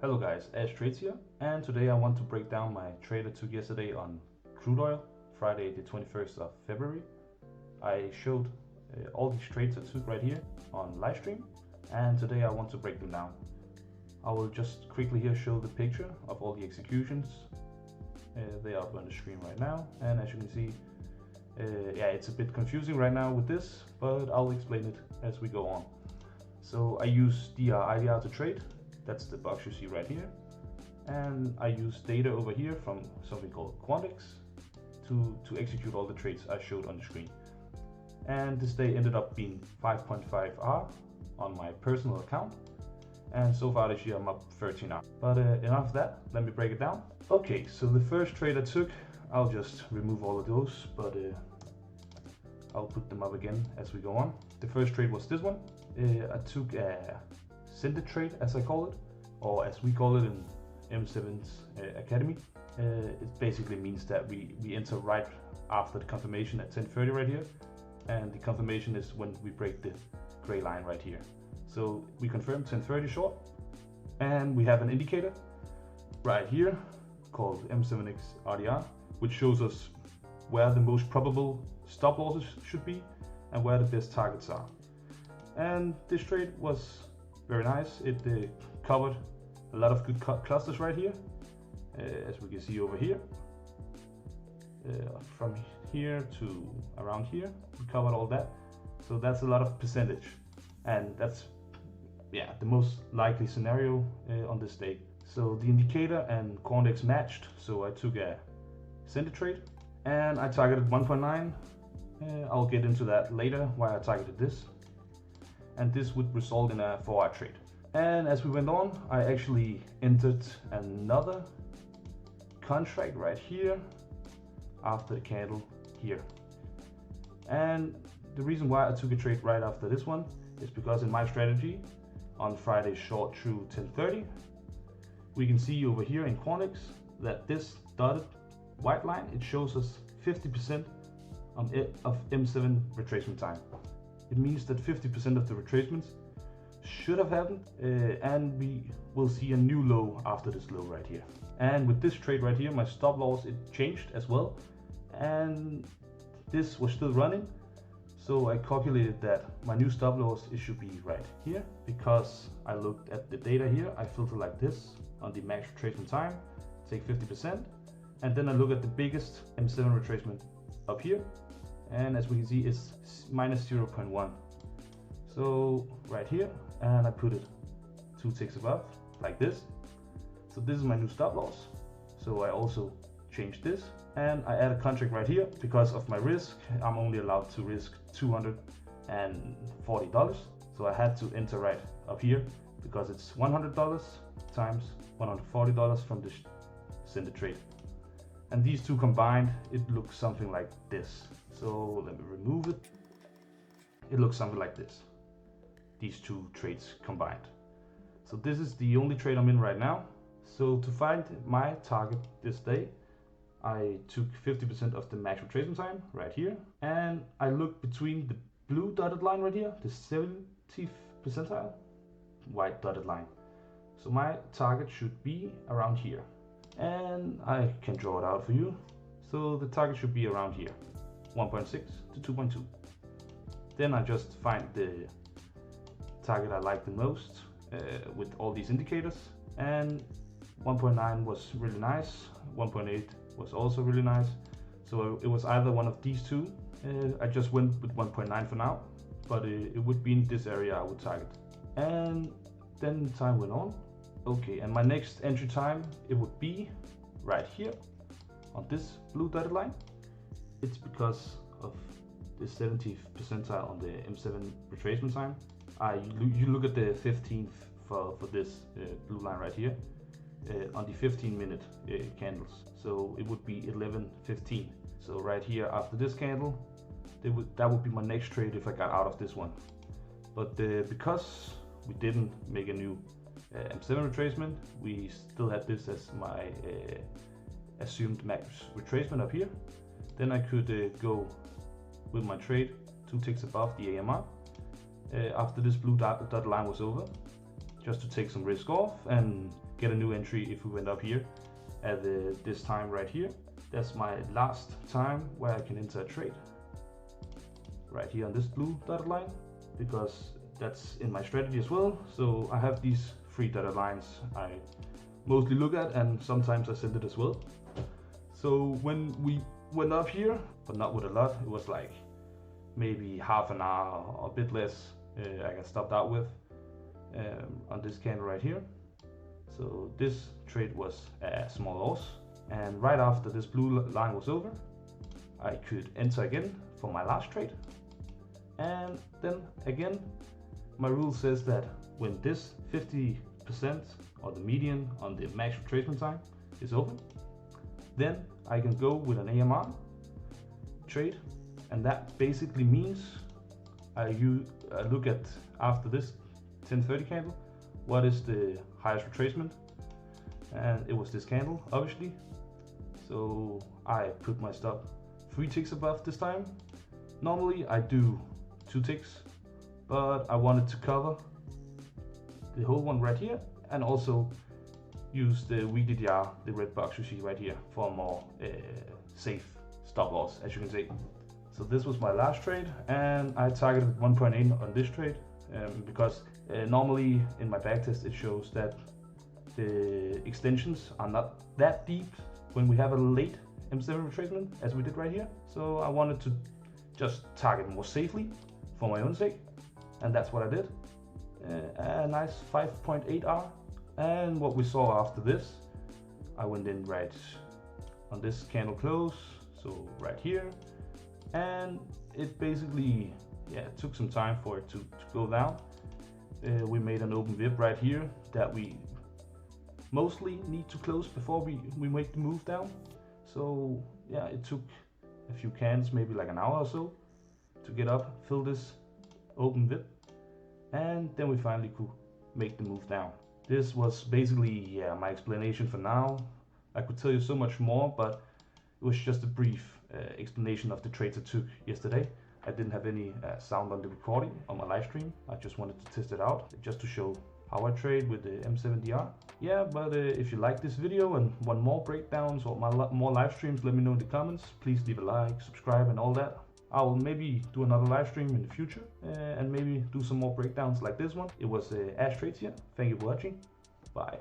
Hello guys, Ash Trades here, and today I want to break down my trade I took yesterday on crude oil, Friday the 21st of February. I showed all these trades I took right here on Livestream, and today I want to break them down. I will just quickly here show the picture of all the executions. They are up on the screen right now, and as you can see, yeah, it's a bit confusing right now with this, but I'll explain it as we go on. So I use IDR to trade. That's the box you see right here, and I use data over here from something called Quantix to execute all the trades I showed on the screen. And this day ended up being 5.5R on my personal account, and so far this year I'm up 13R. But enough of that, let me break it down. Okay, so the first trade I took, I'll just remove all of those, but I'll put them up again as we go on. The first trade was this one. I took a Send trade, as I call it, or as we call it in M7's Academy. It basically means that we enter right after the confirmation at 10:30 right here, and the confirmation is when we break the gray line right here. So we confirm 10:30 short, and we have an indicator right here called M7X RDR, which shows us where the most probable stop losses should be and where the best targets are. And this trade was very nice. It covered a lot of good clusters right here, as we can see over here. From here to around here, we covered all that. So that's a lot of percentage, and that's the most likely scenario on this day. So the indicator and Quantix matched, so I took a Send trade, and I targeted 1.9. I'll get into that later why I targeted this. And this would result in a 4R trade. And as we went on, I actually entered another contract right here after the candle here. And the reason why I took a trade right after this one is because in my strategy on Friday short through 10:30, we can see over here in Quantix that this dotted white line, it shows us 50% of M7 retracement time. It means that 50% of the retracements should have happened, and we will see a new low after this low right here. And with this trade right here, my stop loss, it changed as well, and this was still running. So I calculated that my new stop loss, it should be right here, because I looked at the data here. I filter like this on the max retracement time, take 50%, and then I look at the biggest M7 retracement up here. And as we can see, it's minus 0.1. So right here, and I put it 2 ticks above, like this. So this is my new stop loss. So I also changed this, and I add a contract right here. Because of my risk, I'm only allowed to risk $240. So I had to enter right up here, because it's $100 times $140 from the Send trade. And these two combined, it looks something like this. So let me remove it. It looks something like this. These two trades combined. So this is the only trade I'm in right now. So to find my target this day, I took 50% of the max retracement time right here. And I looked between the blue dotted line right here, the 70th percentile, white dotted line. So my target should be around here. And I can draw it out for you. So the target should be around here, 1.6 to 2.2. Then I just find the target I like the most with all these indicators. And 1.9 was really nice. 1.8 was also really nice. So it was either one of these two. I just went with 1.9 for now, but it would be in this area I would target. And then time went on. Okay, and my next entry time, it would be right here on this blue dotted line. It's because of the 70th percentile on the M7 retracement time. You look at the 15th for this blue line right here on the 15-minute candles. So it would be 11:15. So right here after this candle, that would be my next trade if I got out of this one. But because we didn't make a new M7 retracement, we still had this as my assumed max retracement up here. Then I could go with my trade 2 ticks above the AMR after this blue dotted line was over, just to take some risk off and get a new entry if we went up here at this time right here. That's my last time where I can enter a trade, right here on this blue dotted line, because that's in my strategy as well. So I have these 3 dotted lines I mostly look at, and sometimes I send it as well. So when we went up here, but not with a lot, it was like maybe half an hour or a bit less, I can stop that with on this candle right here. So this trade was a small loss, and right after this blue line was over, I could enter again for my last trade. And then again, my rule says that when this 50% or the median on the max retracement time is open, then I can go with an AMR trade, and that basically means I look at, after this 1030 candle, what is the highest retracement, and it was this candle, obviously. So I put my stop 3 ticks above this time. Normally I do 2 ticks, but I wanted to cover the whole one right here, and also use the weekly DR, the red box you see right here, for a more safe stop loss, as you can see. So this was my last trade, and I targeted 1.8 on this trade, because normally in my backtest it shows that the extensions are not that deep when we have a late M7 retracement, as we did right here. So I wanted to just target more safely for my own sake, and that's what I did. A nice 5.8 R. And what we saw after this, I went in right on this candle close, so right here, and it basically, yeah, it took some time for it to go down. We made an open VIP right here that we mostly need to close before we make the move down. So yeah, it took a few cans, maybe like an hour or so, to get up, fill this open VIP, and then we finally could make the move down. This was basically my explanation for now. I could tell you so much more, but it was just a brief explanation of the trades I took yesterday. I didn't have any sound on the recording on my live stream. I just wanted to test it out, just to show how I trade with the M7DR. Yeah, but if you like this video and want more breakdowns or more live streams, let me know in the comments. Please leave a like, subscribe, and all that. I will maybe do another live stream in the future, and maybe do some more breakdowns like this one. It was Ash Trades here. Thank you for watching. Bye.